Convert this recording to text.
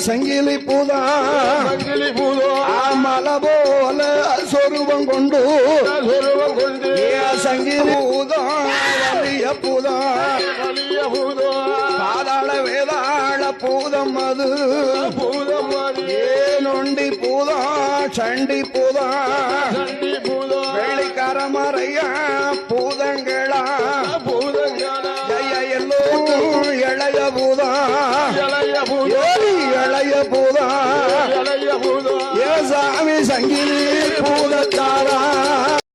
சங்கிலி பூதா மலை போல சொருபம் கொண்டு சங்கிலி பூதா வலிய பூதா பாதாள வேதாள பூதம் அது நொண்டி பூதா சண்டி பூதா வெள்ளிக்கரமறையா பூதங்களா எல்லோரும் இளைய பூதா இளைய பூதா ஏ சாமி சங்கிலி பூதத்தாரா